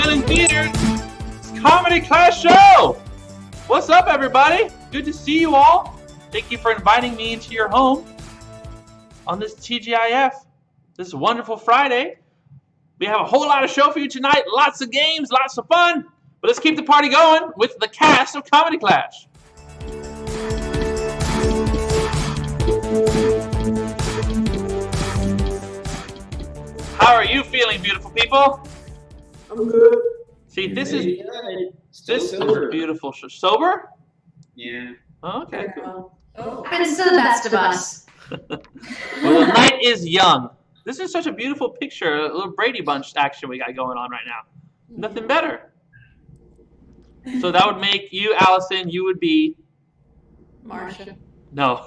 Smiling Theater's Comedy Class Show! What's up, everybody? Good to see you all. Thank you for inviting me into your home on this TGIF, this wonderful Friday. We have a whole lot of show for you tonight, lots of games, lots of fun. But let's keep the party going with the cast of Comedy Clash. How are you feeling, beautiful people? I'm good. See, this is beautiful. Sober? Yeah. Oh, okay, cool. Happens to the best of us. Well, the night is young. This is such a beautiful picture, a little Brady Bunch action we got going on right now. Nothing better. So that would make you, Allison, you would be... Marsha. No.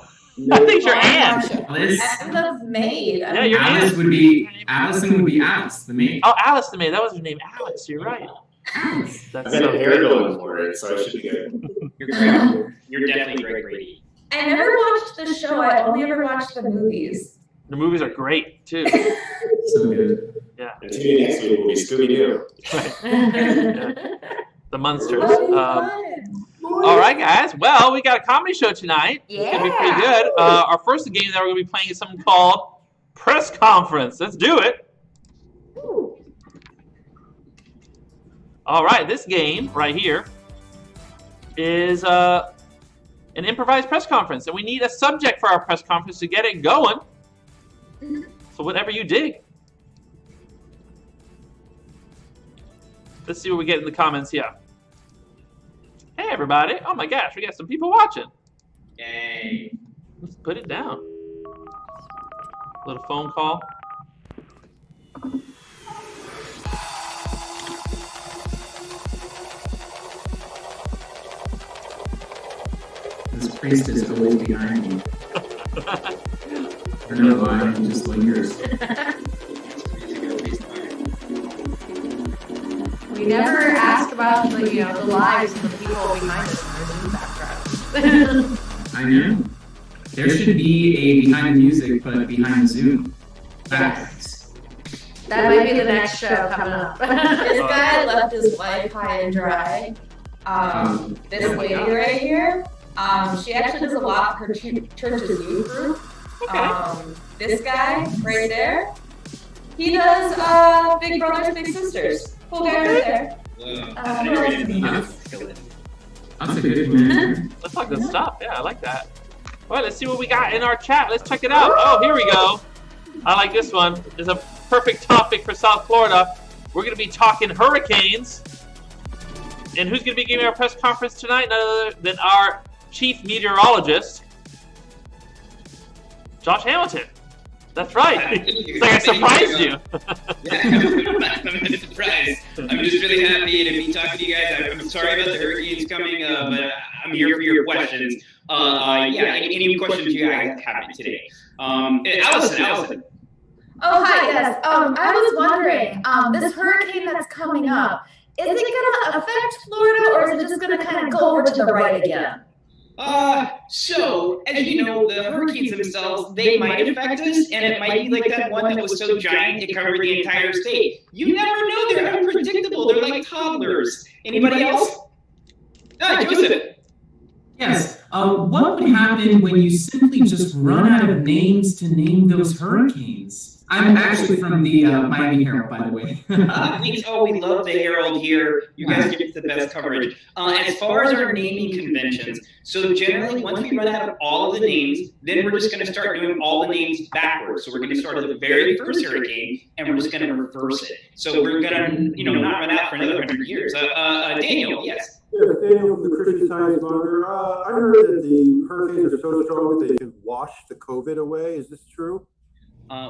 I think you're Anne. I'm the maid. Yeah, you're Alice Anne. would be, Allison would be Alice, the maid. Oh, Alice the maid. That was her name, Alice. You're right. Alice. That's I've got so a hair good. going for it, so I should be good. You're great. You're definitely Greg Brady. I never watched the show. I only ever watched the movies. The movies are great, too. So good. Yeah. And tune in next week will be Scooby-Doo. The Munsters. All right, guys. Well, we got a comedy show tonight. It's going to be pretty good. Our first game that we're going to be playing is something called Press Conference. Let's do it. All right, this game right here is an improvised press conference, and we need a subject for our press conference to get it going. So whatever you dig. Let's see what we get in the comments here. Hey, everybody. Oh, my gosh. We got some people watching. Yay. Let's put it down. Little phone call. This priest is always behind me. For no lie, he just lingers. We never ask about the lives of the people behind us in the Zoom background. I know. There should be a behind the music, but behind Zoom. Yes. That might be the next show coming up. This guy left his life high and dry. This lady right here, she actually does a lot for her church's youth group. This guy right there, he does Big Brothers Big Sisters. Cool guy right there. That's a good one. That's like good stuff. Yeah, I like that. All right, let's see what we got in our chat. Let's check it out. Oh, here we go. I like this one. It's a perfect topic for South Florida. We're going to be talking hurricanes. And who's going to be giving our press conference tonight? None other than our chief meteorologist, Josh Hamilton. That's right. It's like I surprised you. I'm not surprised. I'm just really happy to be talking to you guys. I'm sorry about the hurricanes coming, but I'm here for your questions. Any questions you guys have today? Allison. Oh, hi, yes. I was wondering, this hurricane that's coming up, is it going to affect Florida, or is it just going to kind of go over to the right again? So, as you know, the hurricanes themselves, they might affect us, and it might be like that one that was so giant it covered the entire state. You never know, they're unpredictable, they're like toddlers. Anybody else? Joseph. Yes. What would happen when you simply just run out of names to name those hurricanes? I'm actually from the Miami Herald, by the way. We love the Herald here. You guys give us the best coverage. As far as our naming conventions, so generally once we run out of all of the names, then we're just going to start doing all the names backwards. So we're going to start at the very first hurricane, and we're just going to reverse it. So we're going to, not run out for another 100 years. Daniel, yes. Yeah, Daniel from the Christian Science Monitor. I heard that the hurricanes are so strong that they can wash the COVID away. Is this true?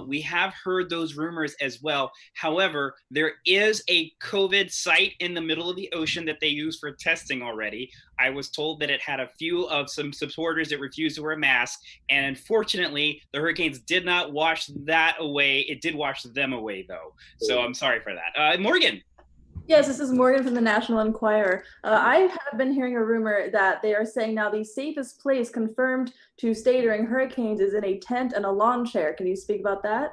We have heard those rumors as well. However, there is a COVID site in the middle of the ocean that they use for testing already. I was told that it had a few of some supporters that refused to wear a mask, and unfortunately, the hurricanes did not wash that away. It did wash them away, though. So I'm sorry for that. Morgan. Yes, this is Morgan from the National Enquirer. I have been hearing a rumor that they are saying now the safest place confirmed to stay during hurricanes is in a tent and a lawn chair. Can you speak about that?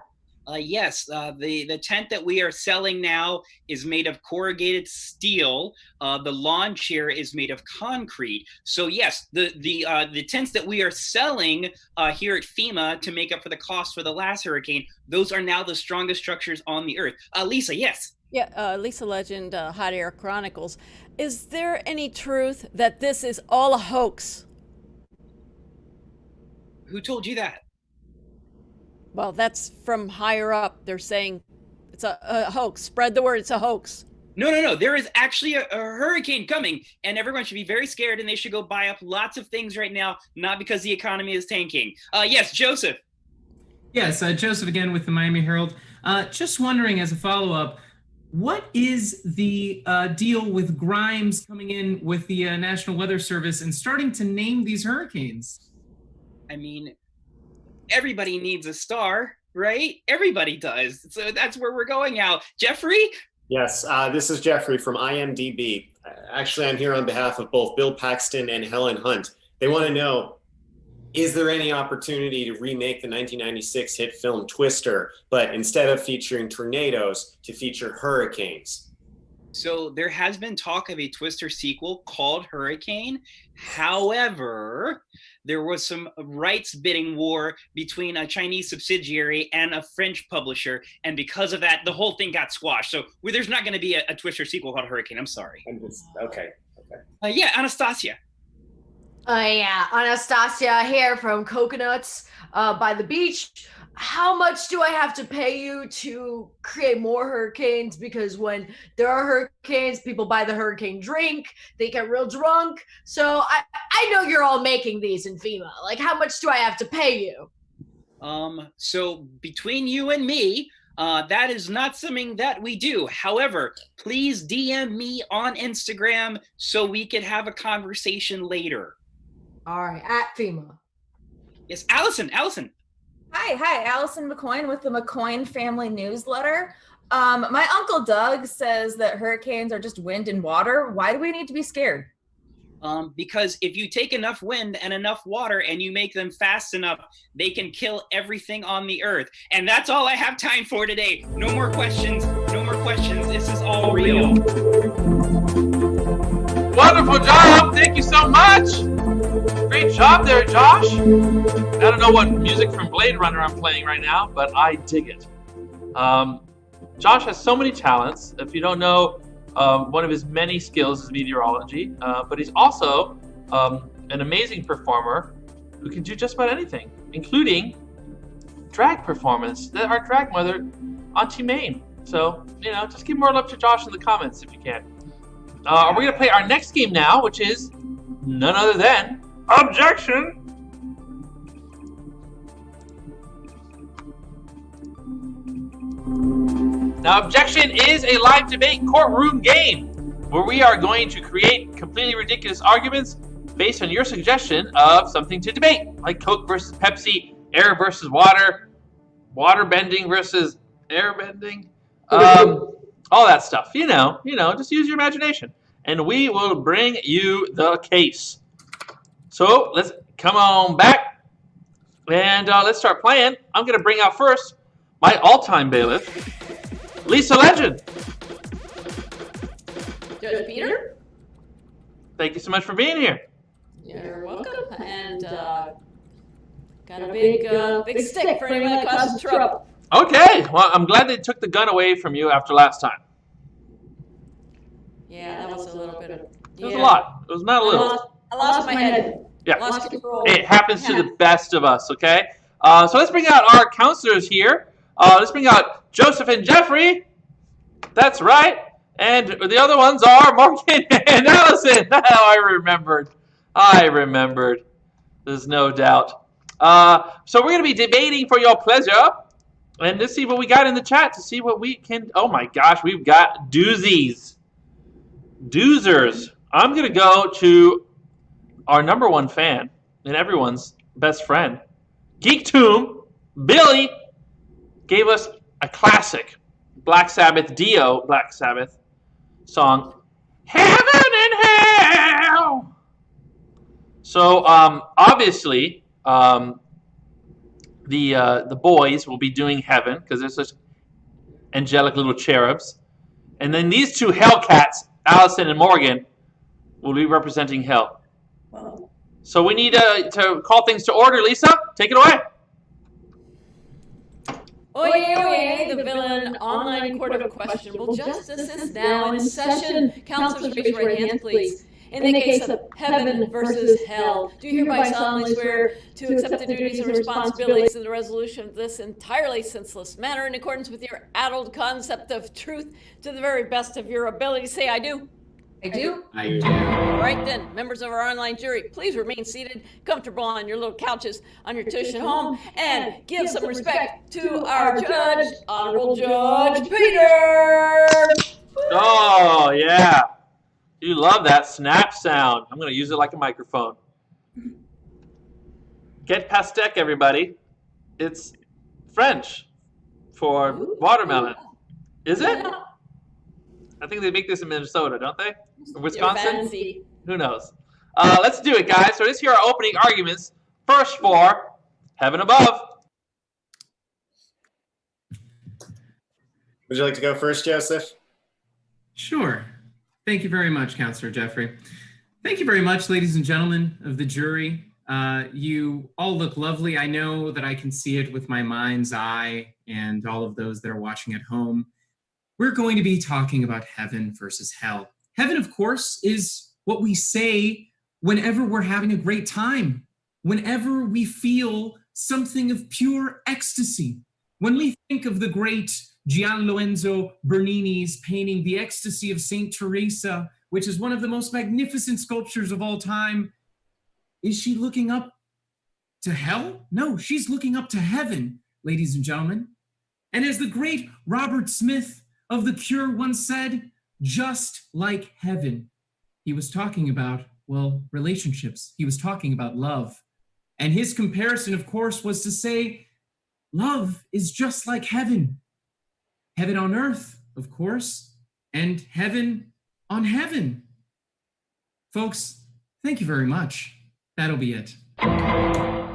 Yes, the tent that we are selling now is made of corrugated steel. The lawn chair is made of concrete. So yes, the tents that we are selling here at FEMA to make up for the cost for the last hurricane, those are now the strongest structures on the earth. Lisa, yes. Yeah, Lisa Legend, Hot Air Chronicles. Is there any truth that this is all a hoax? Who told you that? Well, that's from higher up. They're saying it's a hoax. Spread the word, it's a hoax. No. There is actually a hurricane coming, and everyone should be very scared, and they should go buy up lots of things right now, not because the economy is tanking. Yes, Joseph. Yes, Joseph again with the Miami Herald. Just wondering as a follow-up, what is the deal with Grimes coming in with the National Weather Service and starting to name these hurricanes? I mean, everybody needs a star, right? Everybody does. So that's where we're going now. Jeffrey? Yes, this is Jeffrey from IMDb. Actually, I'm here on behalf of both Bill Paxton and Helen Hunt. They want to know, is there any opportunity to remake the 1996 hit film Twister, but instead of featuring tornadoes, to feature hurricanes? So there has been talk of a Twister sequel called Hurricane. However, there was some rights bidding war between a Chinese subsidiary and a French publisher. And because of that, the whole thing got squashed. So there's not going to be a Twister sequel called Hurricane. I'm sorry. Okay. Yeah, Anastasia. Yeah, Anastasia here from Coconuts by the beach. How much do I have to pay you to create more hurricanes? Because when there are hurricanes, people buy the hurricane drink, they get real drunk. So I know you're all making these in FEMA. Like, how much do I have to pay you? So between you and me, that is not something that we do. However, please DM me on Instagram so we can have a conversation later. All right, at FEMA. Yes, Allison. Hi, Allison McCoyne with the McCoyne Family Newsletter. My Uncle Doug says that hurricanes are just wind and water. Why do we need to be scared? Because if you take enough wind and enough water and you make them fast enough, they can kill everything on the earth. And that's all I have time for today. No more questions. This is all real. Wonderful job. Thank you so much. Great job there, Josh. I don't know what music from Blade Runner I'm playing right now, but I dig it. Josh has so many talents. If you don't know, one of his many skills is meteorology, but he's also an amazing performer who can do just about anything, including drag performance. Our drag mother, Auntie Maine. So, just give more love to Josh in the comments if you can. We're going to play our next game now, which is none other than Objection! Now, Objection is a live debate courtroom game where we are going to create completely ridiculous arguments based on your suggestion of something to debate, like Coke versus Pepsi, air versus water, water bending versus air bending, all that stuff. Just use your imagination, and we will bring you the case. So let's come on back, and let's start playing. I'm going to bring out first my all-time bailiff, Lisa Legend. Judge Peter? Thank you so much for being here. You're welcome. And got a big stick for anyone that causes trouble. Okay, well, I'm glad they took the gun away from you after last time. Yeah, that was a little bit of... It was a lot. It was not a little. I lost my head. Yeah. Lost control. It happens to the best of us, okay? So let's bring out our counselors here. Let's bring out Joseph and Jeffrey. That's right. And the other ones are Morgan and Allison. Oh, I remembered. There's no doubt. So we're going to be debating for your pleasure. And let's see what we got in the chat to see what we can... Oh my gosh, we've got doozies. Doozers. I'm going to go to our number one fan and everyone's best friend. Geek Tomb, Billy, gave us a classic Black Sabbath song, Heaven and Hell. So, obviously, the boys will be doing heaven because they're such angelic little cherubs, and then these two Hellcats, Allison and Morgan, will be representing hell. Wow. So we need to call things to order. Lisa, take it away. Oyez, oyez, the villain online court of questionable justice is now in session. Counselors, raise your right hands, please. In the case of heaven versus hell, do you hereby solemnly swear to accept the duties and responsibilities in the resolution of this entirely senseless matter in accordance with your addled concept of truth to the very best of your ability? Say, I do. I do. I do. All right then, members of our online jury, please remain seated, comfortable on your little couches on your tuition home, and give some respect to our judge, Honorable Judge Peter. Oh, yeah. You love that snap sound. I'm going to use it like a microphone. Get pastèque, everybody. It's French for watermelon. Is it? I think they make this in Minnesota, don't they? Or Wisconsin? Fancy. Who knows? Let's do it, guys. So let's hear our opening arguments. First for Heaven Above. Would you like to go first, Joseph? Sure. Thank you very much, Counselor Jeffrey. Thank you very much, ladies and gentlemen of the jury. You all look lovely. I know that I can see it with my mind's eye and all of those that are watching at home. We're going to be talking about heaven versus hell. Heaven, of course, is what we say whenever we're having a great time, whenever we feel something of pure ecstasy. When we think of the great Gian Lorenzo Bernini's painting, The Ecstasy of St. Teresa, which is one of the most magnificent sculptures of all time, is she looking up to hell? No, she's looking up to heaven, ladies and gentlemen. And as the great Robert Smith of The Cure once said, just like heaven. He was talking about, well, relationships. He was talking about love. And his comparison, of course, was to say, love is just like heaven. Heaven on earth, of course, and heaven on heaven. Folks, thank you very much. That'll be it. That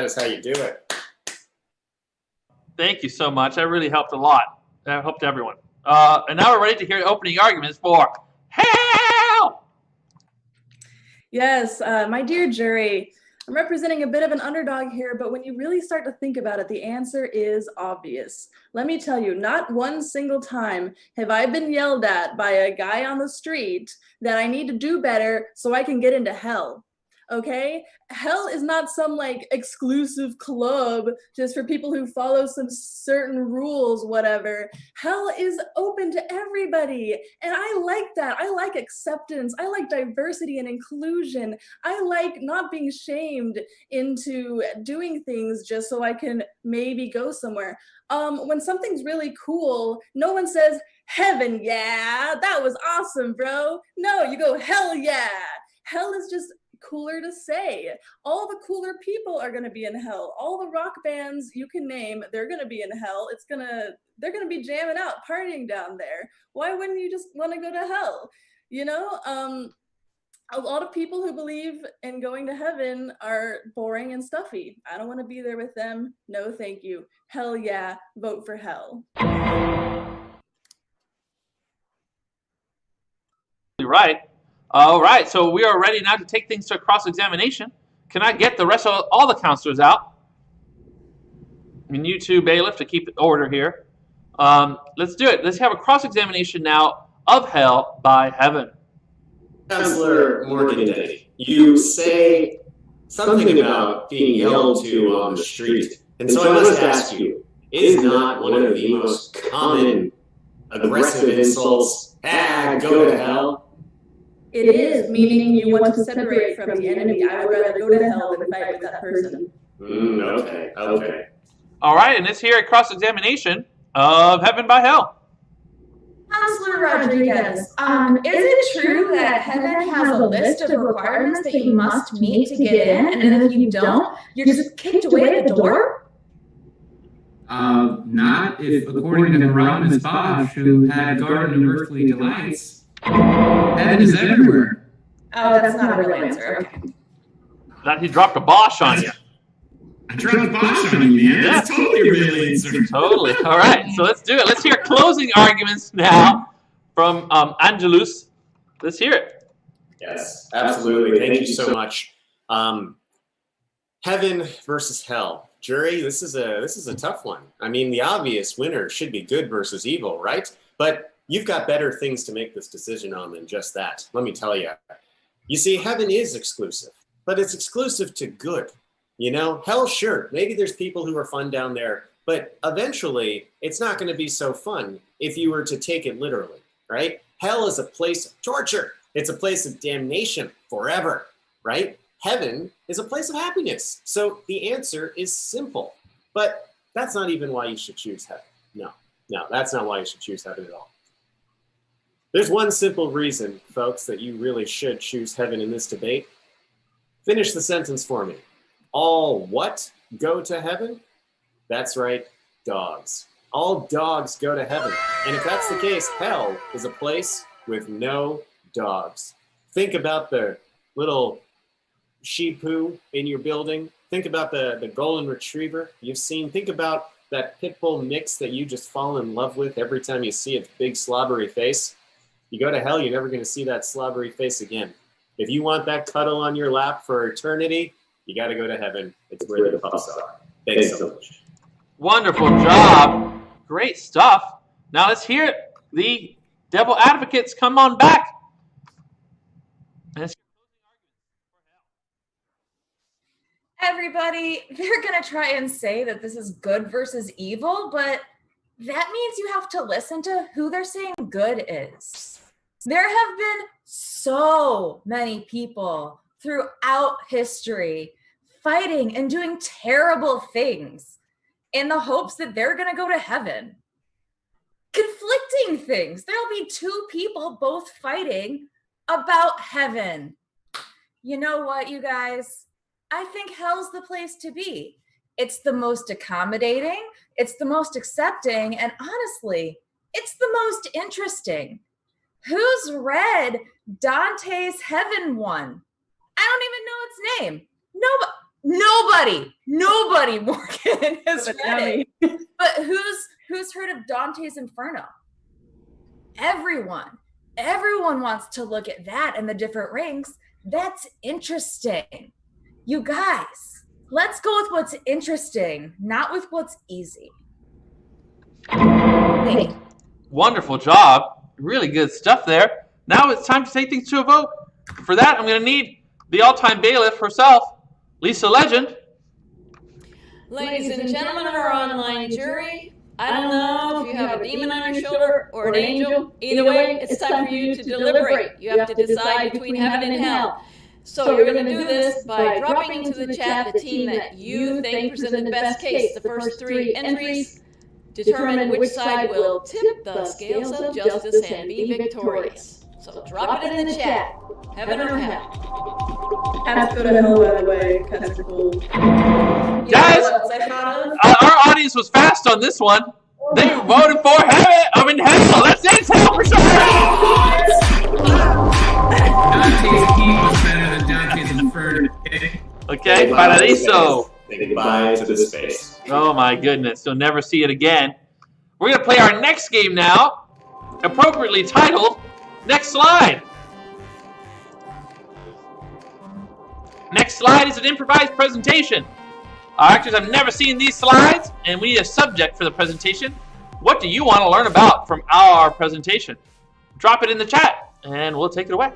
is how you do it. Thank you so much. That really helped a lot. That helped everyone. And now we're ready to hear opening arguments for hell. Yes, my dear jury, I'm representing a bit of an underdog here, but when you really start to think about it, the answer is obvious. Let me tell you, not one single time have I been yelled at by a guy on the street that I need to do better so I can get into hell. Okay? Hell is not some like exclusive club just for people who follow some certain rules, whatever. Hell is open to everybody. And I like that. I like acceptance. I like diversity and inclusion. I like not being shamed into doing things just so I can maybe go somewhere. When something's really cool, no one says, heaven, yeah, that was awesome, bro. No, you go, hell yeah. Hell is just cooler to say. All the cooler people are going to be in hell. All the rock bands you can name, they're going to be in hell. They're going to be jamming out, partying down there. Why wouldn't you just want to go to hell? You know, a lot of people who believe in going to heaven are boring and stuffy. I don't want to be there with them. No, thank you. Hell yeah, vote for hell. Right. All right, so we are ready now to take things to a cross-examination. Can I get the rest of all the counselors out? And you too, bailiff, to keep order here. Let's do it. Let's have a cross-examination now of hell by heaven. Counselor Morgan, you say something about being yelled to on the street. And so I must ask you, is not one of the most common aggressive insults, go to hell? It is, meaning you want to separate from the enemy. I would rather go to hell than fight with that person. Okay. All right, and let's hear a cross-examination of heaven by hell. Counselor Rodriguez, is it true that heaven has a list of requirements that you must meet to get in, and then if you don't, you're just kicked away at the door? Not if, according to Hieronymus Bosch, who had a garden of earthly delights, heaven is everywhere. Oh, that's not a real answer. Okay. That he dropped a Bosch on you. I dropped the bosh on you, man. That's totally a real answer. Totally. All right, so let's do it. Let's hear closing arguments now from Angelus. Let's hear it. Yes, absolutely. Thank you so much. Heaven versus hell. Jury, this is a tough one. I mean, the obvious winner should be good versus evil, right? But you've got better things to make this decision on than just that. Let me tell you. You see, heaven is exclusive, but it's exclusive to good. You know, hell, sure, maybe there's people who are fun down there, but eventually it's not going to be so fun if you were to take it literally, right? Hell is a place of torture. It's a place of damnation forever, right? Heaven is a place of happiness. So the answer is simple, but that's not even why you should choose heaven. No, that's not why you should choose heaven at all. There's one simple reason, folks, that you really should choose heaven in this debate. Finish the sentence for me. All what go to heaven? That's right, dogs. All dogs go to heaven. And if that's the case, hell is a place with no dogs. Think about the little sheepoo in your building. Think about the golden retriever you've seen. Think about that pit bull mix that you just fall in love with every time you see its big slobbery face. You go to hell, you're never going to see that slobbery face again. If you want that cuddle on your lap for eternity, you got to go to heaven. It's where the pups are. Thanks so much. Wonderful job. Great stuff. Now let's hear it. The devil advocates, come on back. Everybody, they're going to try and say that this is good versus evil, but that means you have to listen to who they're saying good is. There have been so many people throughout history fighting and doing terrible things in the hopes that they're going to go to heaven. Conflicting things. There'll be two people both fighting about heaven. You know what, you guys? I think hell's the place to be. It's the most accommodating, it's the most accepting, and honestly, it's the most interesting. Who's read Dante's Heaven one? I don't even know its name. Nobody, Morgan, has read it. But who's heard of Dante's Inferno? Everyone wants to look at that and the different rings. That's interesting. You guys, let's go with what's interesting, not with what's easy. Thank you. Wonderful job. Really good stuff there. Now it's time to take things to a vote. For that, I'm going to need the all-time bailiff herself, Lisa Legend. Ladies and gentlemen of our online jury, I don't know if you have a demon on your shoulder or an angel. Either way, it's time for you to deliberate. You have to decide between heaven and hell. So you're going to do this by dropping into the chat the team that you think presented the best case. The first three entries determine which side will tip the scales of justice and be victorious. So drop it in the chat. Heaven or hell? Has to go to hell, by the way. Kind of cool. Guys, our audience was fast on this one. They voted for heaven. I mean hell. That's it. Hell for sure. Dante's Key was better than Dante's Inferno. Okay, Paradiso. Say goodbye to the space. Oh my goodness, you'll never see it again. We're going to play our next game now, appropriately titled Next Slide. Next slide is an improvised presentation. Our actors have never seen these slides, and we need a subject for the presentation. What do you want to learn about from our presentation? Drop it in the chat, and we'll take it away.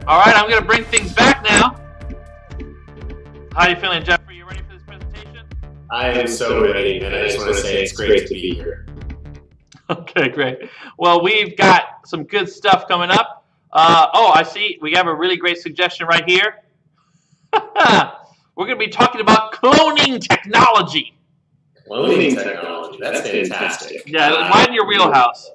All right, I'm going to bring things back now. How are you feeling, Jeffrey? You ready for this presentation? I am so ready, and I just want to say it's great to be here. Okay, great. Well, we've got some good stuff coming up. I see. We have a really great suggestion right here. We're going to be talking about cloning technology. Cloning technology, that's fantastic. Yeah, right in your wheelhouse.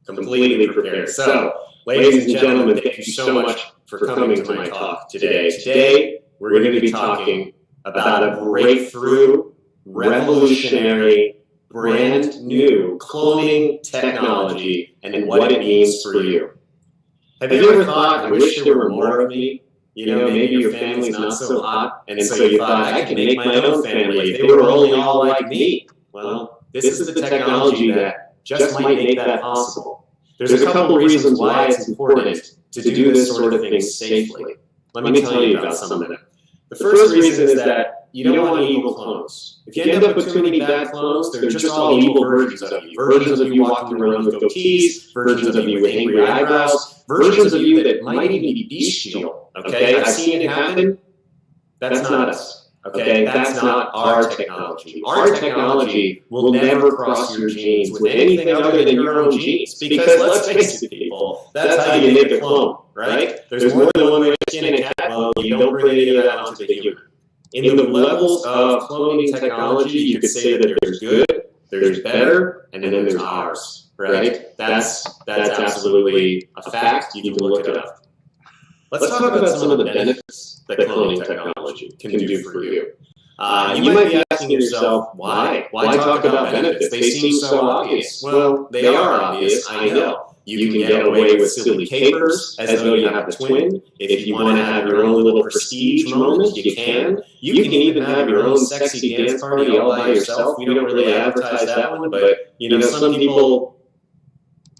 Completely prepared. So, ladies and gentlemen, thank you so much for coming to my talk today. Today, we're going to be talking about a breakthrough, revolutionary, brand new cloning technology and what it means for you. Have you ever thought, I wish there were more of me? You know, maybe your family's not so hot, and so you thought, I could make my own family if they were only all like me. Well, this is the technology that just might make that possible. There's a couple of reasons why it's important to do this sort of thing safely. Let me tell you about some of them. The first reason is that you don't want evil clones. If you end up with too many bad clones, they're just all evil versions of you. Versions of you walking around with goatees, versions of you with angry eyebrows, versions of you that might even be bestial. Okay, I've seen it happen. That's not us. Okay, that's not our technology. Our technology will never cross your genes with anything other than your own genes. Because let's face it, people, that's how you make a clone, right? There's more than one way to skin a cat. Well, you don't bring any of that onto the human. In the levels of cloning technology, you could say that there's good, there's better, and then there's ours, right? That's absolutely a fact. You can look it up. Let's talk about some of the benefits that cloning technology can do for you. You might be asking yourself, why? Why talk about benefits? They seem so obvious. Well, they are obvious, I know. You can get away with silly capers as though you have a twin. If you want to have your own little prestige moment, you can. You can even have your own sexy dance party all by yourself. We don't really advertise that one, but you know, some people,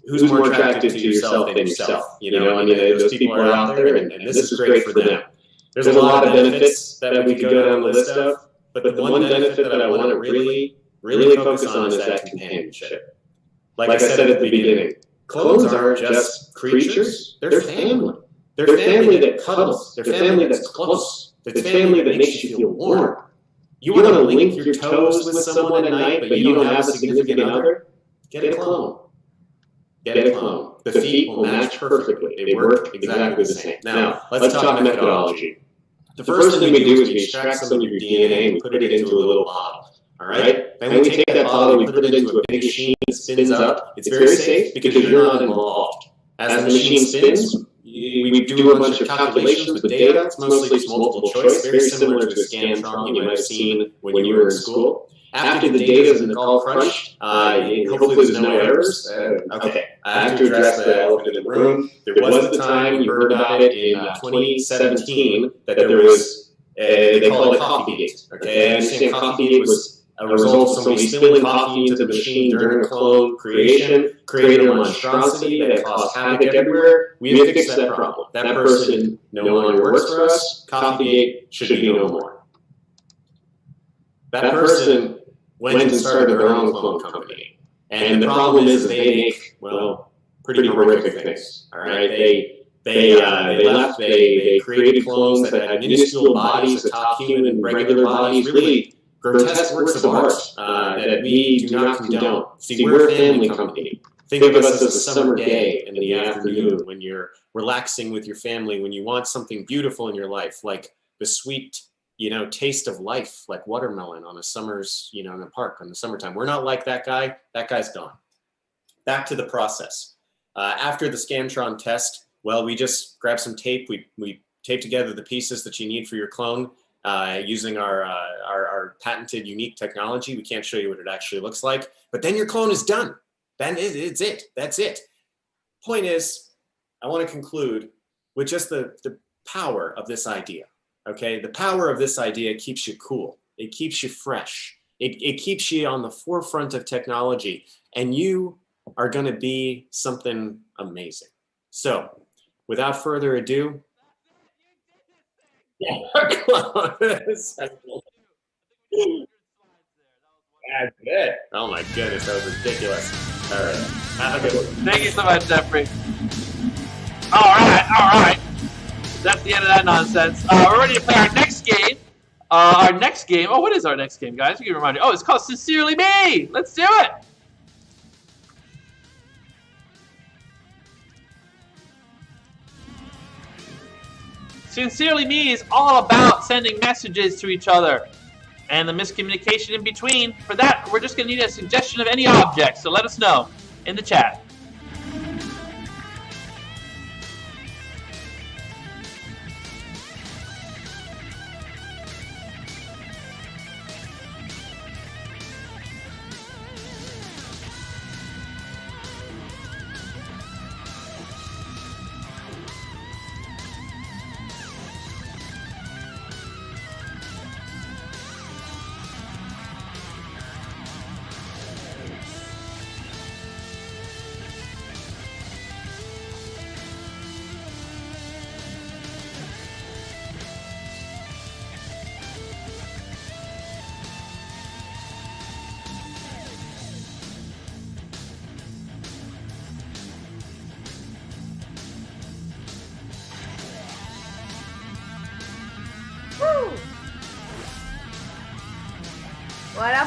who's more attractive to yourself than yourself? You know, I mean, those people are out there, and this is great for them. There's a lot of benefits that we could go down the list of, but the one benefit that I want to really focus on is that companionship. Like I said at the beginning, clones aren't just creatures, they're family. They're family that cuddles. They're family that's close. It's family that makes you feel warm. You want to link your toes with someone at night, but you don't have a significant other? Get a clone. Get a clone. The feet will match perfectly. They work exactly the same. Now, let's talk methodology. The first thing we do is we extract some of your DNA and we put it into a little bottle. All right? Then we take that bottle, we put it into a big machine that spins up. It's very safe because you're not involved. As the machine spins, we do a bunch of calculations with data. It's mostly just multiple choice, very similar to a Scantron you might have seen when you were in school. After the data is all crunched, hopefully there's no errors. Okay, I have to address the elephant in the room. There was the time, you heard about it in 2017, that there was, they called it Coffeegate. Okay, I understand Coffeegate was a result of somebody spilling coffee into the machine during a clone creation, created a monstrosity that caused havoc everywhere. We have fixed that problem. That person no longer works for us. Coffeegate should be no more. That person went and started their own clone company. And the problem is they make, well, pretty horrific things. All right, they created clones that had minuscule bodies atop human regular bodies, really grotesque works of art that we do not condone. See, we're a family company. Think of us as a summer day in the afternoon when you're relaxing with your family, when you want something beautiful in your life, like the sweet, taste of life, like watermelon on a summer's, in a park in the summertime. We're not like that guy. That guy's gone. Back to the process. After the Scantron test, well, we just grab some tape. We tape together the pieces that you need for your clone using our patented unique technology. We can't show you what it actually looks like, but then your clone is done. Then it's it. That's it. Point is, I want to conclude with just the power of this idea. Okay, the power of this idea keeps you cool. It keeps you fresh. It keeps you on the forefront of technology, and you are going to be something amazing. So, without further ado, that's it. Oh my goodness, that was ridiculous. All right. Have a good one. Thank you so much, Jeffrey. All right. That's the end of that nonsense. We're ready to play our next game. Oh, what is our next game, guys? You can remind me. Oh, it's called Sincerely Me. Let's do it. Sincerely Me is all about sending messages to each other and the miscommunication in between. For that, we're just going to need a suggestion of any object, so let us know in the chat.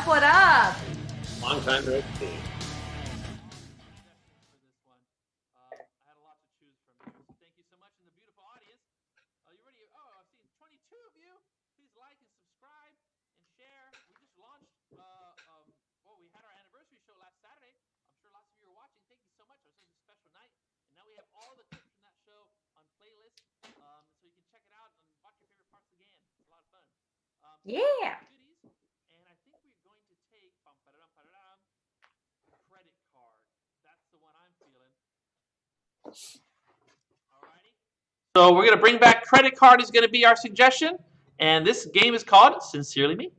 What up? Long time no see. I had a lot to choose from here. So thank you so much, and the beautiful audience. Are you ready? Oh, I've seen 22 of you. Please like and subscribe and share. We just launched. We had our anniversary show last Saturday. I'm sure lots of you are watching. Thank you so much. It was such a special night, and now we have all the clips from that show on playlist, so you can check it out and watch your favorite parts again. It's a lot of fun. Yeah. And I think we're going to take credit card. That's the one I'm feeling. Alrighty. So we're going to bring back credit card is going to be our suggestion. And this game is called Sincerely Me.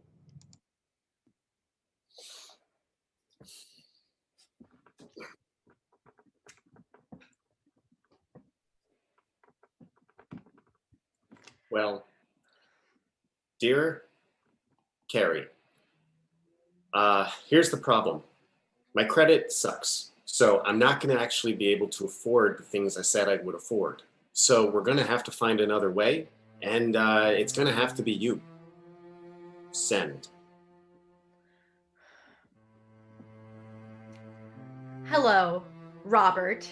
Well, dear Carrie, here's the problem. My credit sucks, so I'm not going to actually be able to afford the things I said I would afford. So we're going to have to find another way, and it's going to have to be you. Send. Hello, Robert.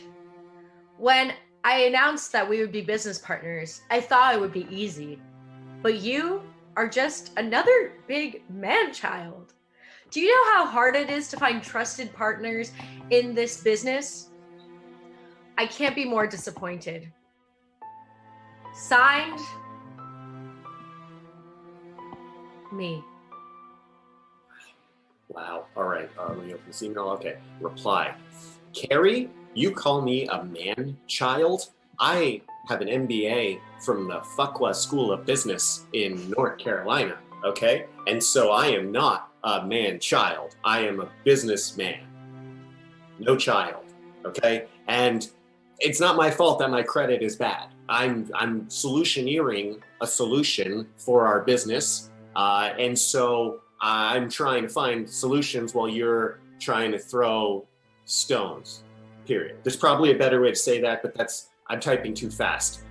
When I announced that we would be business partners, I thought it would be easy. But you are just another big man-child. Do you know how hard it is to find trusted partners in this business? I can't be more disappointed. Signed, me. Wow. All right. Let me open this email. Okay. Reply. Carrie, you call me a man-child? I have an MBA from the Fuqua School of Business in North Carolina, okay? And so I am not a man-child. I am a businessman. No child, okay? And it's not my fault that my credit is bad. I'm solutioneering a solution for our business, and so I'm trying to find solutions while you're trying to throw stones, period. There's probably a better way to say that, but I'm typing too fast.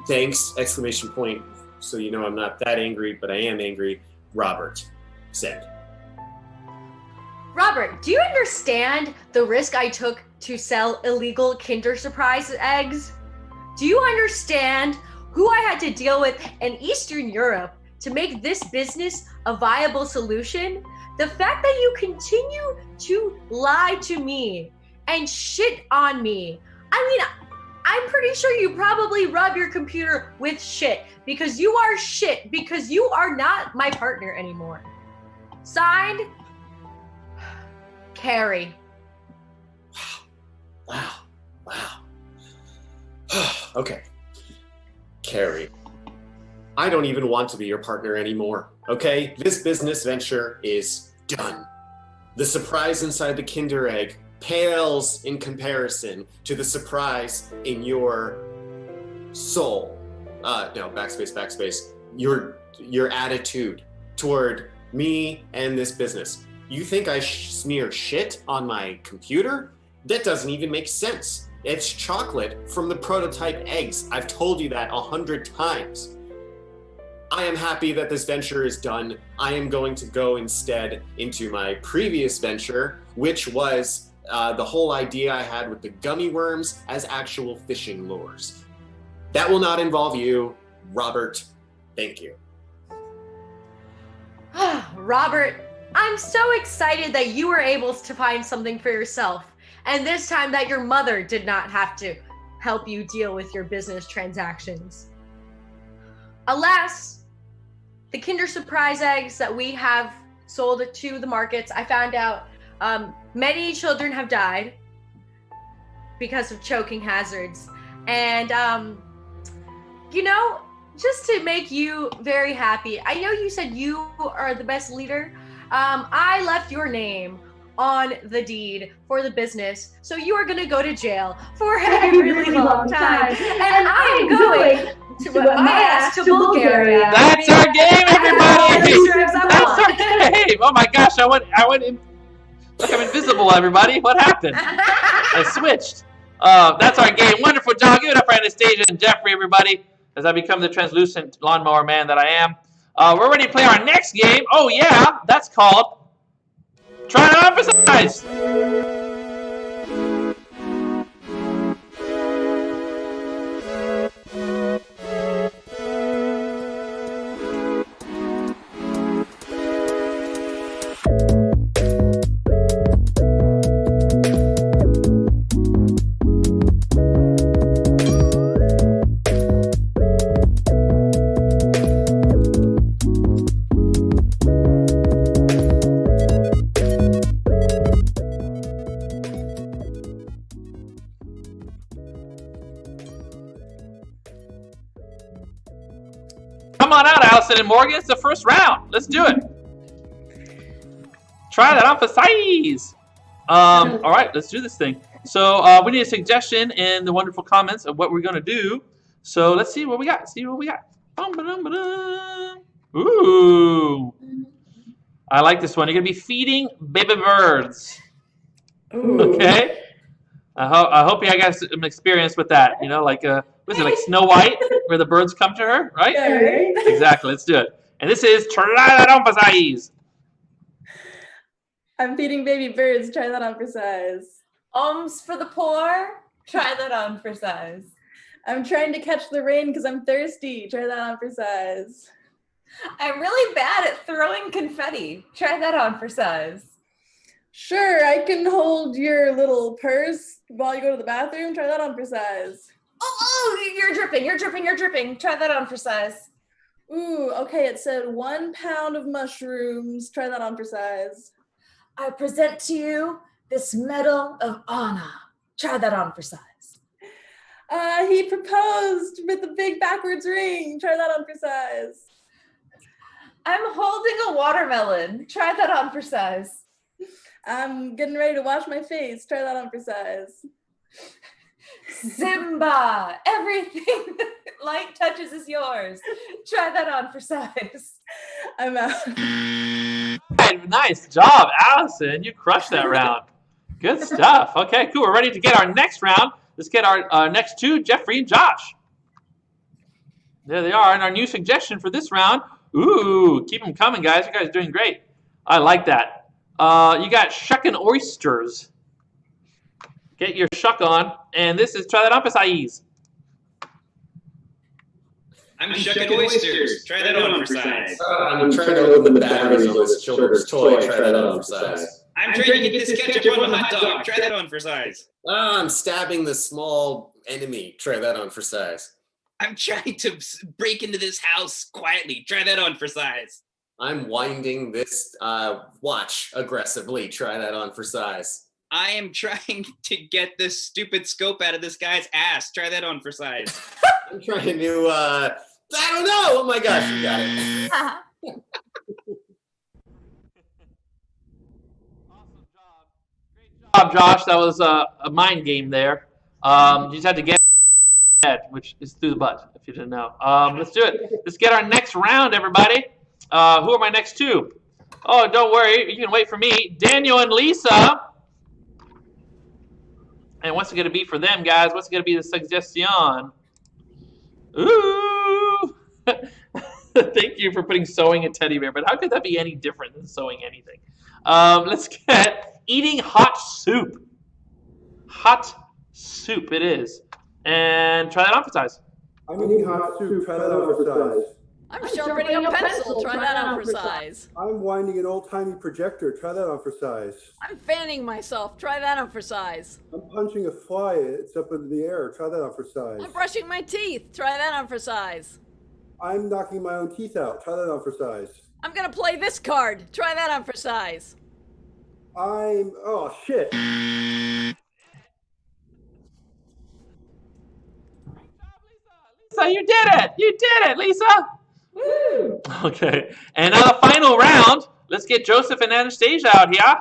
Thanks, exclamation point. So you know I'm not that angry, but I am angry. Robert, send. Robert, do you understand the risk I took to sell illegal Kinder Surprise eggs? Do you understand who I had to deal with in Eastern Europe to make this business a viable solution? The fact that you continue to lie to me and shit on me. I mean, I'm pretty sure you probably rub your computer with shit because you are shit, because you are not my partner anymore. Signed, Carrie. Wow. Okay. Carrie, I don't even want to be your partner anymore, okay? This business venture is done. The surprise inside the Kinder Egg pales in comparison to the surprise in your soul. No, backspace. Your attitude toward me and this business. You think I smear shit on my computer? That doesn't even make sense. It's chocolate from the prototype eggs. I've told you that 100 times. I am happy that this venture is done. I am going to go instead into my previous venture, which was the whole idea I had with the gummy worms as actual fishing lures. That will not involve you, Robert. Thank you. Robert, I'm so excited that you were able to find something for yourself. And this time that your mother did not have to help you deal with your business transactions. Alas, the Kinder Surprise eggs that we have sold to the markets, I found out many children have died because of choking hazards. And, you know, just to make you very happy, I know you said you are the best leader. I left your name on the deed for the business, so you are going to go to jail for a really long time. And I am going to my ass to Bulgaria. That's our game, everybody! That's our game! Oh my gosh, I went in. Look, I'm invisible, everybody. What happened? I switched. That's our game. Wonderful job. Give it up for Anastasia and Jeffrey, everybody, as I become the translucent lawnmower man that I am. We're ready to play our next game. Oh yeah, that's called Try It On for Size. Come on out, Allison and Morgan. It's the first round. Let's do it. Try that on for size. All right, let's do this thing. So we need a suggestion in the wonderful comments of what we're going to do. So let's see what we got. Ooh. I like this one. You're going to be feeding baby birds. Ooh. Okay. I hope you guys have some experience with that. You know, like what is it, like Snow White, where the birds come to her, right? Yeah, right? Exactly. Let's do it. And this is try that on for size. I'm feeding baby birds. Try that on for size. Alms for the poor. Try that on for size. I'm trying to catch the rain because I'm thirsty. Try that on for size. I'm really bad at throwing confetti. Try that on for size. Sure, I can hold your little purse while you go to the bathroom. Try that on for size. Oh, you're dripping, you're dripping, you're dripping. Try that on for size. Ooh, okay, it said 1 pound of mushrooms. Try that on for size. I present to you this medal of honor. Try that on for size. He proposed with a big backwards ring. Try that on for size. I'm holding a watermelon. Try that on for size. I'm getting ready to wash my face. Try that on for size. Simba, everything that light touches is yours. Try that on for size. I'm out. Nice job, Allison. You crushed that round. Good stuff. Okay, cool. We're ready to get our next round. Let's get our next two, Jeffrey and Josh. There they are. And our new suggestion for this round. Ooh, keep them coming, guys. You guys are doing great. I like that. You got shucking oysters. Get your shuck on. And this is try that on for size. I'm shucking oysters. Try that on for size. I'm trying to open the batteries on this children's toy. Try that on for size. I'm trying to get this ketchup on the hot dog. Try that on for size. I'm stabbing the small enemy. Try that on for size. I'm trying to break into this house quietly. Try that on for size. I'm winding this watch aggressively. Try that on for size. I am trying to get this stupid scope out of this guy's ass. Try that on for size. I'm trying to, I don't know. Oh my gosh, you got it. Awesome job. Great job, Josh. That was a mind game there. You just had to get head, which is through the butt, if you didn't know. Let's do it. Let's get our next round, everybody. Who are my next two? Oh, don't worry. You can wait for me. Daniel and Lisa. And what's it going to be for them, guys? What's going to be the suggestion? Ooh. Thank you for putting sewing a teddy bear, but how could that be any different than sewing anything? Let's get eating hot soup. Hot soup it is. And try that on for size. I'm eating hot soup. Try that on for size. I'm sharpening a pencil. Try that on for size. I'm winding an old-timey projector. Try that on for size. I'm fanning myself. Try that on for size. I'm punching a fly. It's up in the air. Try that on for size. I'm brushing my teeth. Try that on for size. I'm knocking my own teeth out. Try that on for size. I'm gonna play this card. Try that on for size. Oh shit. Lisa, you did it! You did it, Lisa! Woo! Okay, and now the final round. Let's get Joseph and Anastasia out here.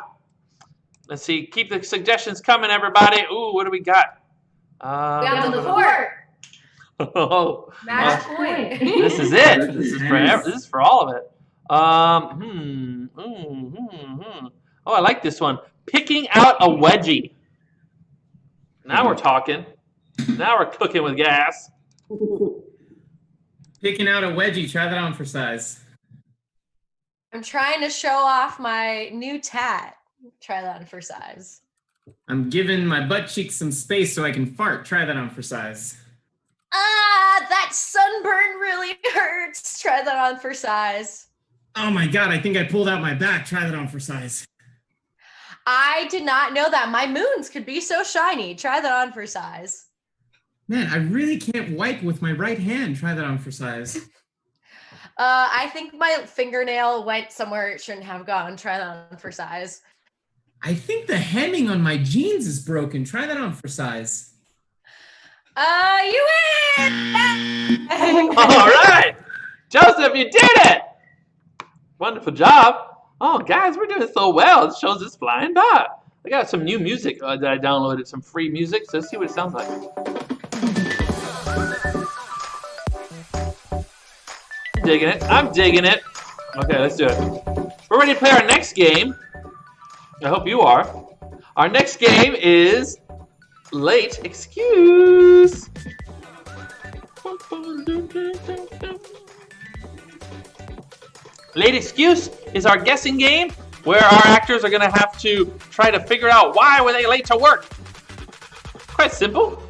Let's see. Keep the suggestions coming, everybody. Ooh, what do we got? We got the court. Oh, Match point. This is it. This is for all of it. Oh, I like this one. Picking out a wedgie. Now we're talking. Now we're cooking with gas. Picking out a wedgie. Try that on for size. I'm trying to show off my new tat. Try that on for size. I'm giving my butt cheeks some space so I can fart. Try that on for size. That sunburn really hurts. Try that on for size. Oh my god, I think I pulled out my back. Try that on for size. I did not know that my moons could be so shiny. Try that on for size. Man, I really can't wipe with my right hand. Try that on for size. I think my fingernail went somewhere it shouldn't have gone. Try that on for size. I think the hemming on my jeans is broken. Try that on for size. You win! All right. Joseph, you did it. Wonderful job. Oh, guys, we're doing so well. It shows us flying by. I got some new music that I downloaded, some free music. So let's see what it sounds like. I'm digging it. I'm digging it. Okay, let's do it. We're ready to play our next game. I hope you are. Our next game is Late Excuse. Late Excuse is our guessing game where our actors are going to have to try to figure out why were they late to work. Quite simple.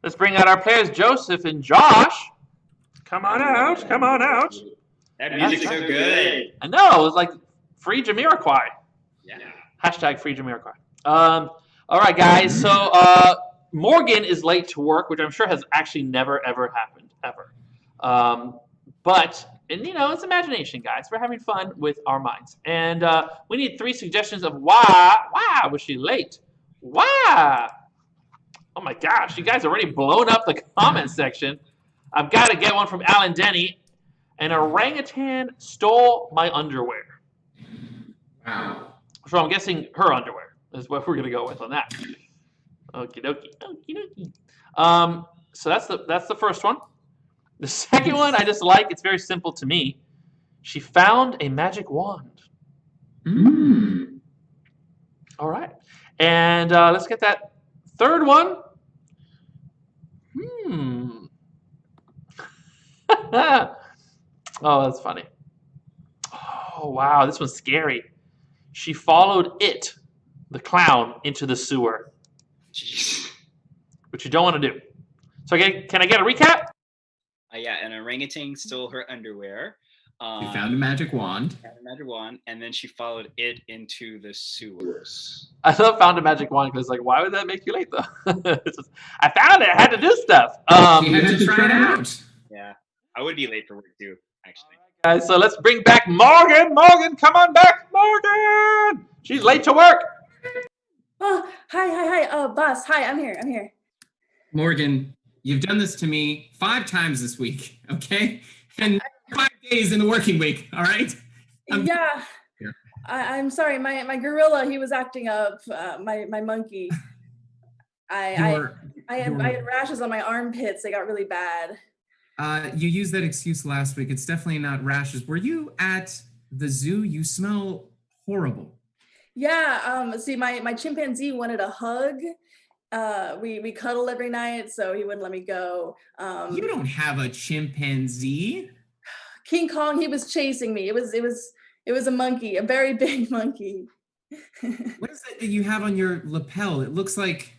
Let's bring out our players, Joseph and Josh. Come on out. Come on out. That music's so good. I know. It was like free Jamiroquai. Yeah. Hashtag free Jamiroquai. All right, guys. So Morgan is late to work, which I'm sure has actually never, ever happened, ever. And you know, it's imagination, guys. We're having fun with our minds. And we need 3 suggestions of why was she late? Why? Oh my gosh, you guys are already blown up the comment section. I've got to get one from Alan Denny. An orangutan stole my underwear. Wow. So I'm guessing her underwear is what we're going to go with on that. Okie dokie. Okie dokie. So that's the first one. The second one I just like. It's very simple to me. She found a magic wand. All right. And let's get that third one. Oh, that's funny. Oh, wow. This one's scary. She followed it, the clown, into the sewer. Jeez. Which you don't want to do. So can I get a recap? Yeah, an orangutan stole her underwear. She found a magic wand. And then she followed it into the sewers. I love found a magic wand because, like, why would that make you late, though? I found it. I had to do stuff. She had to try it out. Yeah, I would be late for work, too, actually. Guys, so let's bring back Morgan. Morgan, come on back, Morgan. She's late to work. Oh, hi. Boss. Hi, I'm here. Morgan, you've done this to me 5 times this week, okay? And 5 days in the working week, all right? Yeah. I'm sorry. My gorilla, he was acting up. My monkey. I had rashes on my armpits. They got really bad. You used that excuse last week. It's definitely not rashes. Were you at the zoo? You smell horrible. Yeah. See, my chimpanzee wanted a hug. We cuddle every night, so he wouldn't let me go. You don't have a chimpanzee. King Kong, he was chasing me. It was a monkey, a very big monkey. What is that you have on your lapel? It looks like.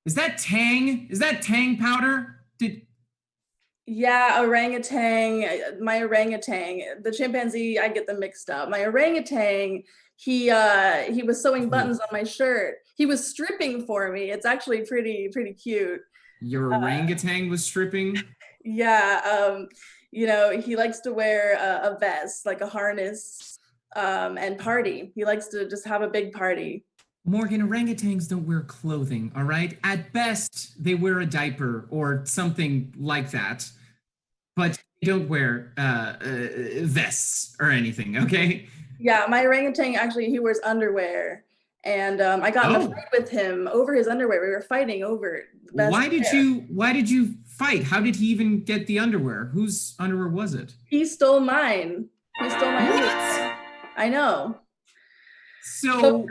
Is that Tang? Is that Tang powder? Yeah, orangutan. My orangutan. The chimpanzee, I get them mixed up. My orangutan, he was sewing buttons on my shirt. He was stripping for me. It's actually pretty cute. Your orangutan was stripping? Yeah. He likes to wear a vest, like a harness, and party. He likes to just have a big party. Morgan, orangutans don't wear clothing, all right? At best, they wear a diaper or something like that, but they don't wear vests or anything, okay? Yeah, my orangutan, actually, he wears underwear. And I got in a fight with him over his underwear. We were fighting over it. Why did you fight? How did he even get the underwear? Whose underwear was it? He stole mine. He stole my underwear. I know. So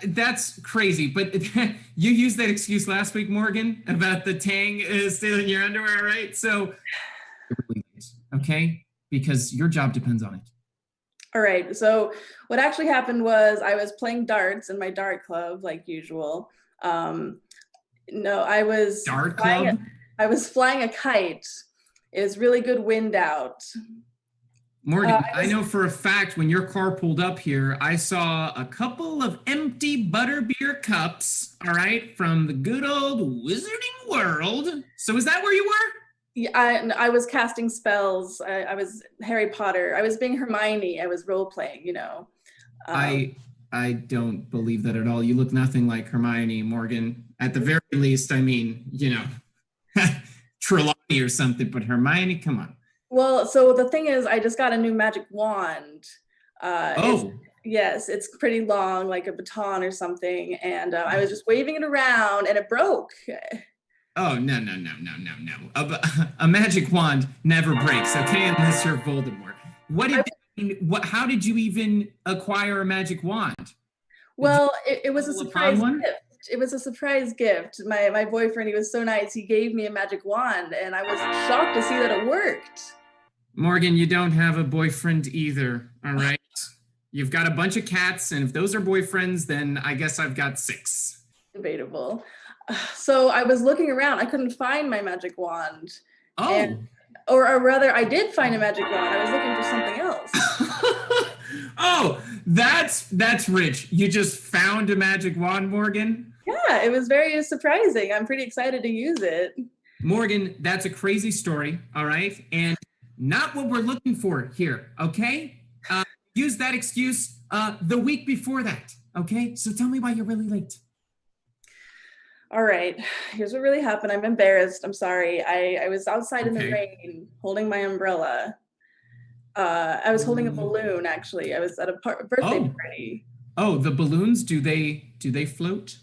that's crazy. But you used that excuse last week, Morgan, about the Tang stealing your underwear, right? So, okay, because your job depends on it. All right. So what actually happened was I was playing darts in my dart club, like usual. I was dart club. I was flying a kite. It was really good wind out. Morgan, I know for a fact when your car pulled up here, I saw a couple of empty butterbeer cups, all right, from the good old Wizarding World. So is that where you were? Yeah, I was casting spells. I was Harry Potter. I was being Hermione. I was role playing, I don't believe that at all. You look nothing like Hermione, Morgan. At the very least, I mean, Trelawney or something, but Hermione, come on. Well, so the thing is, I just got a new magic wand. Yes, it's pretty long, like a baton or something. And I was just waving it around and it broke. Oh, no. A magic wand never breaks, okay? Unless you're Voldemort. How did you even acquire a magic wand? Well, it was a surprise gift. It was a surprise gift. My boyfriend, he was so nice. He gave me a magic wand, and I was shocked to see that it worked. Morgan, you don't have a boyfriend either, all right? You've got a bunch of cats, and if those are boyfriends, then I guess I've got 6. Debatable. So I was looking around. I couldn't find my magic wand. Oh. Or rather, I did find a magic wand. I was looking for something else. Oh, that's rich. You just found a magic wand, Morgan? Yeah, it was very surprising. I'm pretty excited to use it. Morgan, that's a crazy story, all right? And not what we're looking for here, okay? Use that excuse the week before that, okay? So tell me why you're really late. All right, here's what really happened. I'm embarrassed. I'm sorry. I was outside in the rain holding my umbrella. I was holding a balloon, actually. I was at a birthday party. Oh, the balloons, do they float?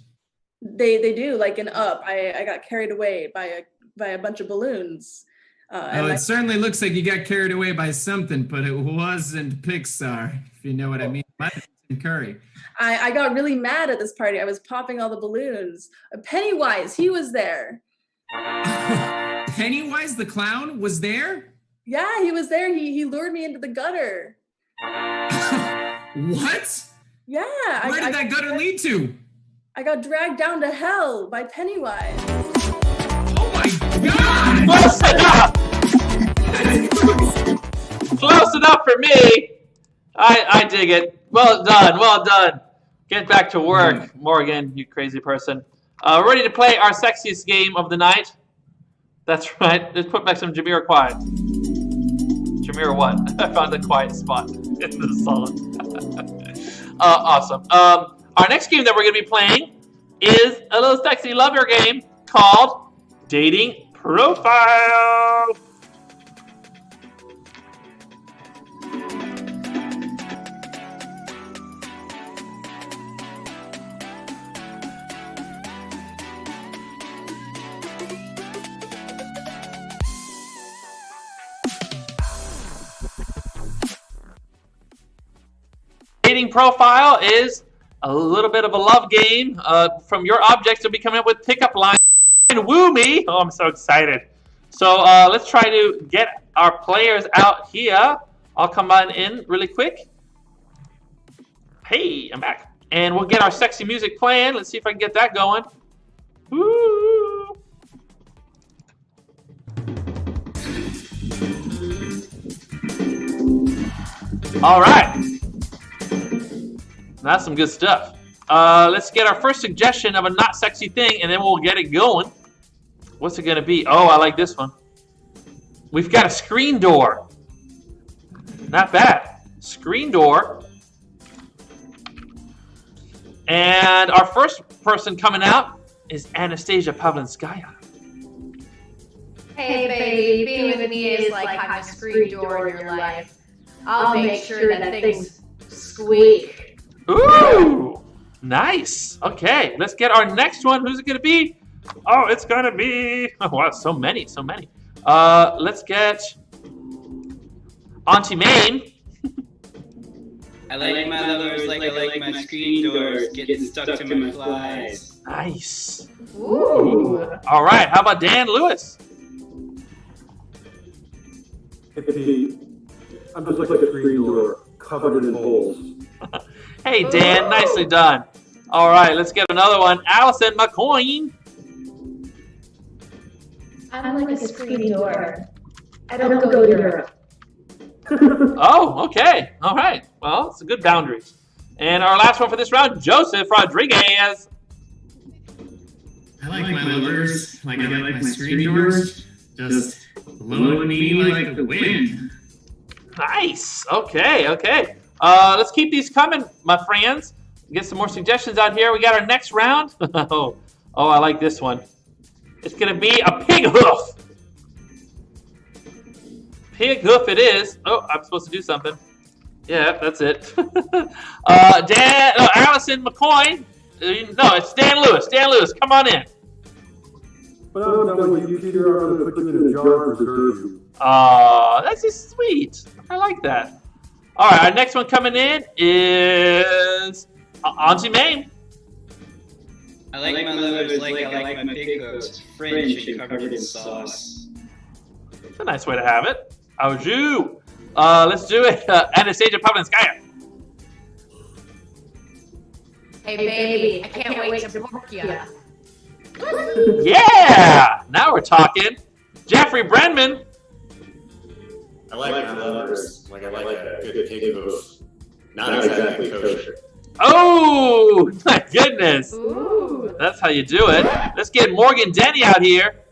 They do, like an up. I got carried away by a bunch of balloons. It certainly looks like you got carried away by something, but it wasn't Pixar, if you know what I mean. Might have been Curry. I got really mad at this party. I was popping all the balloons. Pennywise, he was there. Pennywise the clown was there? Yeah, he was there. He lured me into the gutter. What? Yeah. Where did that gutter lead to? I got dragged down to hell by Pennywise. Oh my God! Close enough for me. I dig it. Well done. Get back to work, Morgan, you crazy person. Ready to play our sexiest game of the night? That's right. Let's put back some Jamiroquai. Tremere what? I found a quiet spot in the song. Awesome. Our next game that we're going to be playing is a little sexy lover game called Dating Profile. Dating Profile is a little bit of a love game. From your objects, you'll be coming up with pickup lines and woo me. Oh, I'm so excited. So let's try to get our players out here. I'll come on in really quick. Hey, I'm back. And we'll get our sexy music playing. Let's see if I can get that going. Woo! All right. That's some good stuff. Let's get our first suggestion of a not sexy thing, and then we'll get it going. What's it going to be? Oh, I like this one. We've got a screen door. Not bad. Screen door. And our first person coming out is Anastasia Pavlinskaya. Hey, baby, being with me is like having a screen door in your life. I'll make sure that things squeak. Ooh, nice. Okay, let's get our next one. Who's it going to be? Oh, it's going to be... Oh, wow, so many, so many. Let's get Auntie Maine. I like my lovers like I like my screen doors. Get stuck to my flies. Nice. Ooh. All right, how about Dan Lewis? I'm just like a screen door covered in holes. Hey, Dan, nicely done. All right, let's get another one. Allison McCoy. I'm like a screen door. I don't go to Europe. Oh, okay. All right. Well, it's a good boundary. And our last one for this round, Joseph Rodriguez. I like my lovers like I like my screen doors. Just blow me like the wind. Nice. Okay, okay. Let's keep these coming, my friends. Get some more suggestions out here. We got our next round. Oh, I like this one. It's going to be a pig hoof. Pig hoof it is. Oh, I'm supposed to do something. Yeah, that's it. Allison McCoy. No, it's Dan Lewis. Dan Lewis, come on in. When I'm done with you, Peter, I'm going to put you in a jar and preserve you. That's just sweet. I like that. All right, our next one coming in is Auntie Maine. I like my lovers like I like my pig hooves, French and covered in sauce. It's a nice way to have it. How's you? Let's do it. Anastasia Pavlinskaya. Hey, baby, I can't wait to bork ya. Yeah! Now we're talking. Jeffrey Brenman. I like my lovers like I like a good pig hoof. Not exactly kosher. Oh, my goodness. Ooh. That's how you do it. Let's get Morgan Denny out here.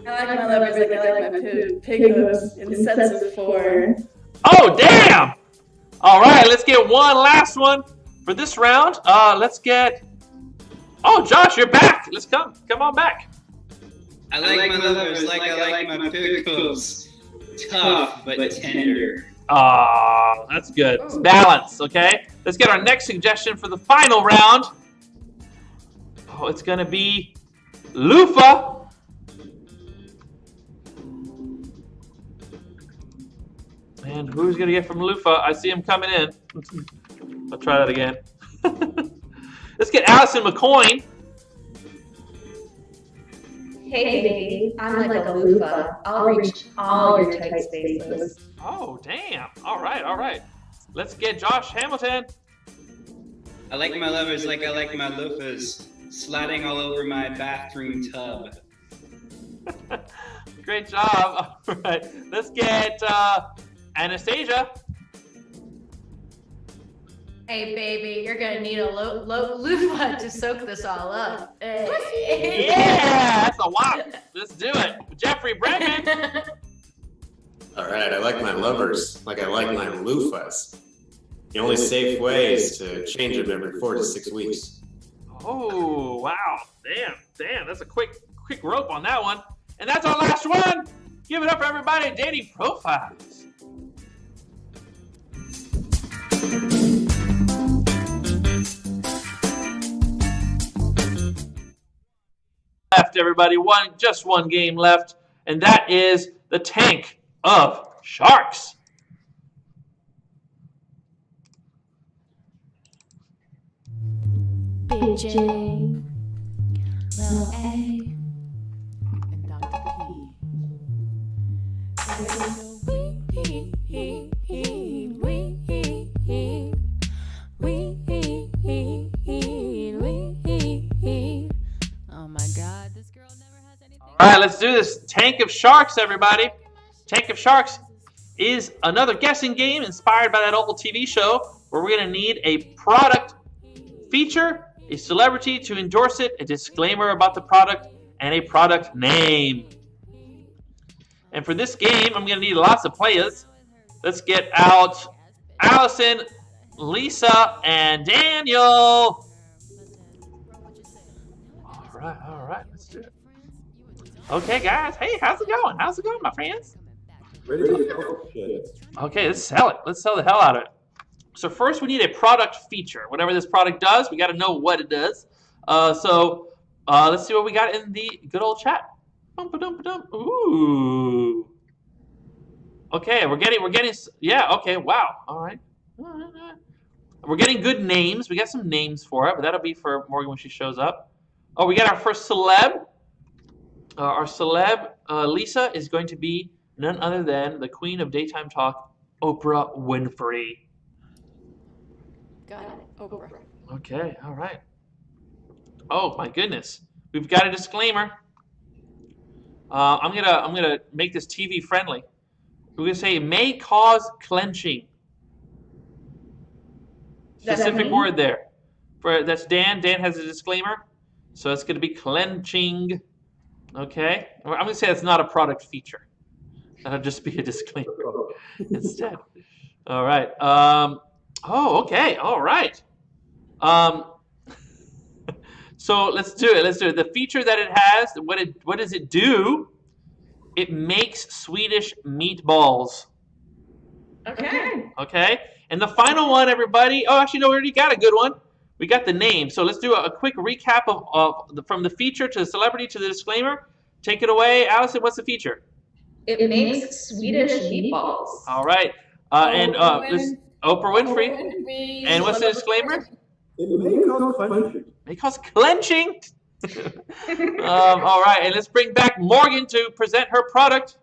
I like my lovers like I like my pig hooves in sets of 4. Oh, damn! All right, let's get one last one for this round. Let's get... Oh, Josh, you're back. Let's come on back. I like my lovers like I like my pig hooves, tough but tender. Oh, that's good. It's balance, okay? Let's get our next suggestion for the final round. Oh, it's going to be loofah. And who's going to get from loofah? I see him coming in. I'll try that again. Let's get Allison McCoy. Hey, baby, I'm like a loofah. I'll reach all your tight spaces. Oh, damn. All right, all right. Let's get Josh Hamilton. I like my lovers like I like my loofahs, sliding all over my bathroom tub. Great job. All right. Let's get Anastasia. Hey, baby, you're gonna need a loofah to soak this all up. Yeah, that's a lot. Let's do it. Jeffrey Brennan. All right, I like my lovers like I like my loofahs. The only safe way is to change them every 4 to 6 weeks. Oh, wow. Damn. That's a quick rope on that one. And that's our last one. Give it up for everybody. Dating profiles. Left, everybody. Just one game left. And that is the Tank of Sharks. Big J, Lil A, and Dr. P. Oh my God, this girl never has anything. All right, let's do this. Tank of Sharks, everybody. Tank of Sharks is another guessing game inspired by that old TV show where we're going to need a product feature, a celebrity to endorse it, a disclaimer about the product, and a product name. And for this game, I'm going to need lots of players. Let's get out Allison, Lisa, and Daniel. All right, let's do it. Okay, guys. Hey, how's it going? How's it going, my friends? Ready to go. Okay, let's sell it. Let's sell the hell out of it. So first we need a product feature. Whatever this product does, we got to know what it does. Let's see what we got in the good old chat. Ooh. Okay, we're getting, yeah, okay, wow. All right. We're getting good names. We got some names for it, but that'll be for Morgan when she shows up. Oh, we got our first celeb. Our celeb, Lisa, is going to be none other than the queen of daytime talk, Oprah Winfrey. Got it, Oprah. Okay, all right. Oh my goodness, we've got a disclaimer. I'm gonna make this TV friendly. We're gonna say it may cause clenching. Specific word there. That's Dan. Dan has a disclaimer, so it's gonna be clenching. Okay, I'm gonna say it's not a product feature. That'll just be a disclaimer instead. All right. Oh, okay. All right. So let's do it. The feature that it has, what does it do? It makes Swedish meatballs. Okay. Okay. And the final one, everybody. Oh, actually, no, we already got a good one. We got the name. So let's do a quick recap from the feature to the celebrity to the disclaimer. Take it away, Allison. What's the feature? It makes Swedish meatballs. All right. This Oprah Winfrey. And what's the disclaimer? It may cause clenching. May cause clenching. All right, and let's bring back Morgan to present her product.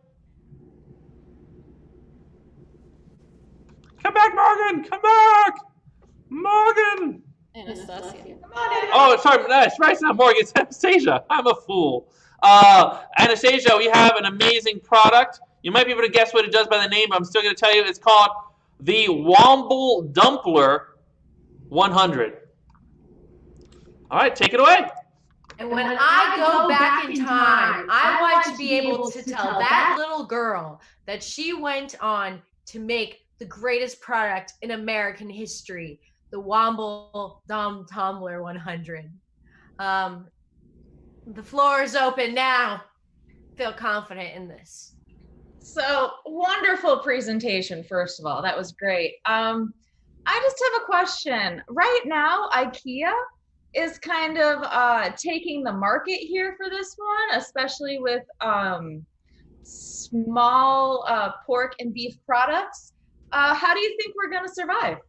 Come back, Morgan. Come back, Morgan. Anastasia. Come on, Oh, sorry, that's right. It's not Morgan. It's Anastasia. I'm a fool. Anastasia, we have an amazing product. You might be able to guess what it does by the name, but I'm still going to tell you. It's called the Womble Dumpler 100. All right, take it away. And when I go back in time, I want to be able to tell that little girl that she went on to make the greatest product in American history, the Womble Tumbler 100. The floor is open now. Feel confident in this. So wonderful presentation, first of all. That was great. I just have a question. Right now, IKEA is kind of taking the market here for this one, especially with small pork and beef products. How do you think we're going to survive?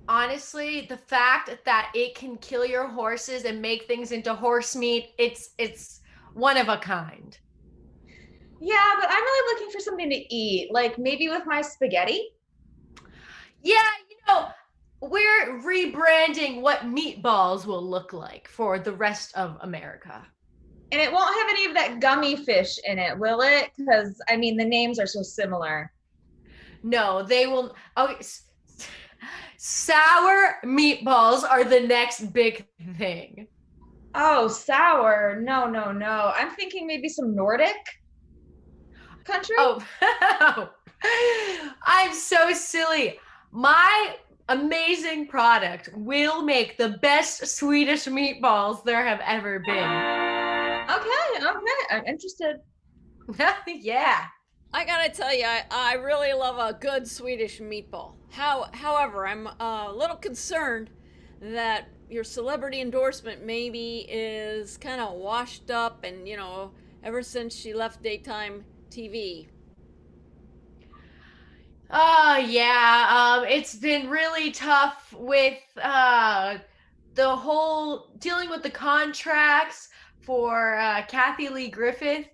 Honestly, the fact that it can kill your horses and make things into horse meat, it's one of a kind. Yeah, but I'm really looking for something to eat, like maybe with my spaghetti. Yeah, we're rebranding what meatballs will look like for the rest of America. And it won't have any of that gummy fish in it, will it? Because, I mean, the names are so similar. No, they will. Okay, sour meatballs are the next big thing. Oh, sour. No. I'm thinking maybe some Nordic. country? Oh, I'm so silly. My amazing product will make the best Swedish meatballs there have ever been. Okay, I'm interested. Yeah. I gotta tell you, I really love a good Swedish meatball. However, I'm a little concerned that your celebrity endorsement maybe is kind of washed up, and ever since she left daytime TV. Yeah. It's been really tough with the whole dealing with the contracts for Kathy Lee Griffith.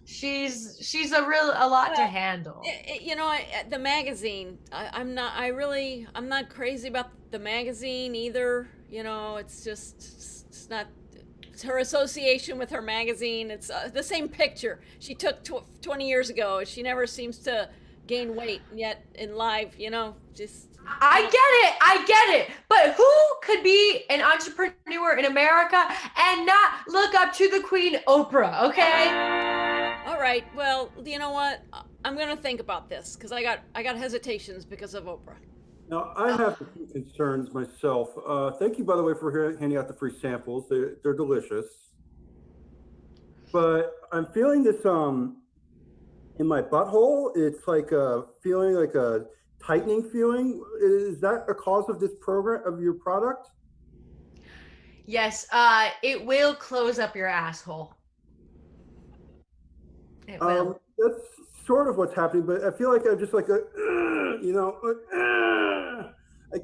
She's a lot to handle. The magazine. I'm not crazy about the magazine either. It's not. It's her association with her magazine. It's the same picture she took 20 years ago. She never seems to gain weight, yet in live, just. I get it. But who could be an entrepreneur in America and not look up to the Queen Oprah? Okay. All right. Well, you know what? I'm gonna think about this because I got hesitations because of Oprah. Now, I have a few concerns myself. Thank you, by the way, for handing out the free samples. They're delicious. But I'm feeling this in my butthole. It's like feeling like a tightening feeling. Is that a cause of this program, of your product? Yes. It will close up your asshole. It will. That's sort of what's happening, but I feel like I'm just like I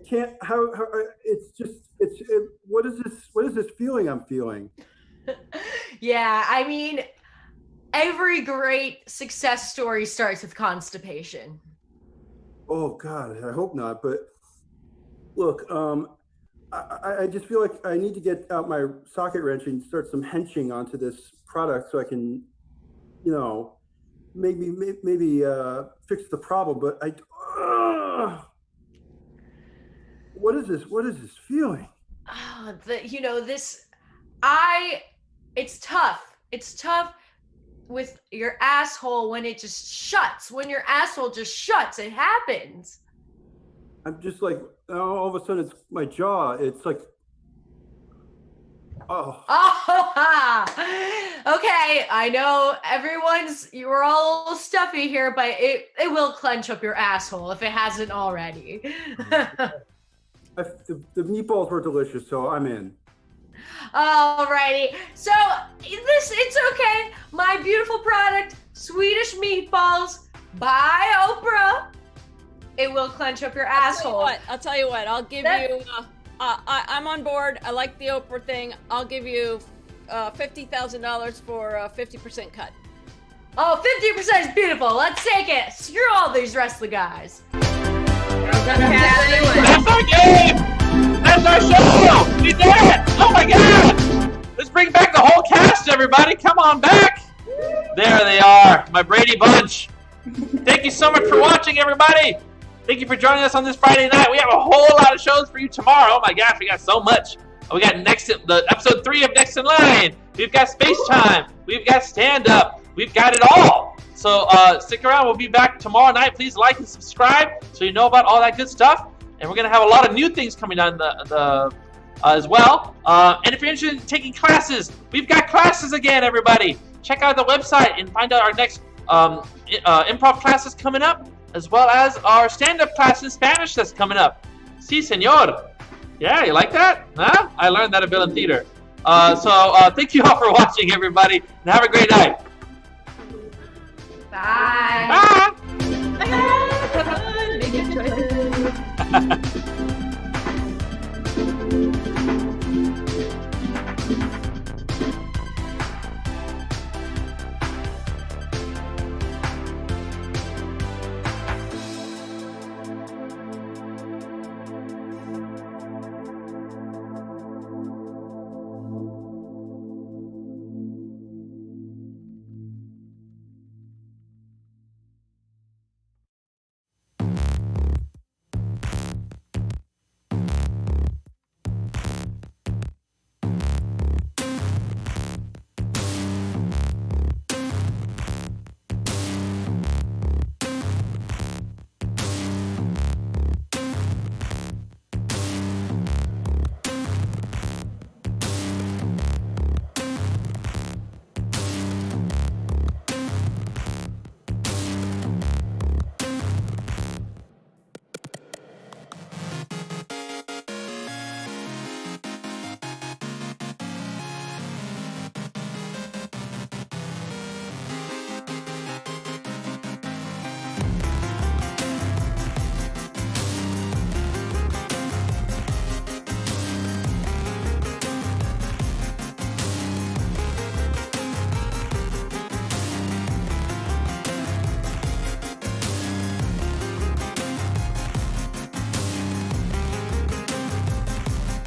can't. What is this feeling I'm feeling? Yeah, I mean, every great success story starts with constipation. Oh God, I hope not. But look, I just feel like I need to get out my socket wrench and start some henching onto this product so I can, maybe fix the problem. But what is this? What is this feeling? Oh, it's tough. It's tough with your asshole when it just shuts. When your asshole just shuts, it happens. I'm just like, all of a sudden it's my jaw. It's like, oh. Okay, I know you're all a little stuffy here, but it will clench up your asshole if it hasn't already. The meatballs were delicious, so I'm in. Alrighty, so it's okay. My beautiful product, Swedish meatballs by Oprah. It will clench up your asshole. I'll tell you what. I'll give you. I'm on board. I like the Oprah thing. I'll give you $50,000 for a 50% cut. Oh, 50% is beautiful. Let's take it. Screw all these rest of the guys. That's our game! That's our show! We did it! Oh my god! Let's bring back the whole cast, everybody! Come on back! There they are, my Brady Bunch. Thank you so much for watching, everybody! Thank you for joining us on this Friday night. We have a whole lot of shows for you tomorrow. Oh my gosh, we got so much. We got the episode 3 of Next in Line. We've got Space Time. We've got Stand Up. We've got it all. So stick around. We'll be back tomorrow night. Please like and subscribe so you know about all that good stuff. And we're going to have a lot of new things coming on as well. And if you're interested in taking classes, we've got classes again, everybody. Check out the website and find out our next improv classes coming up, as well as our stand-up class in Spanish that's coming up. Si, señor. Yeah, you like that? Huh? I learned that a bit in theater. So thank you all for watching, everybody, and have a great night. Bye. Bye. Bye. Make good choices.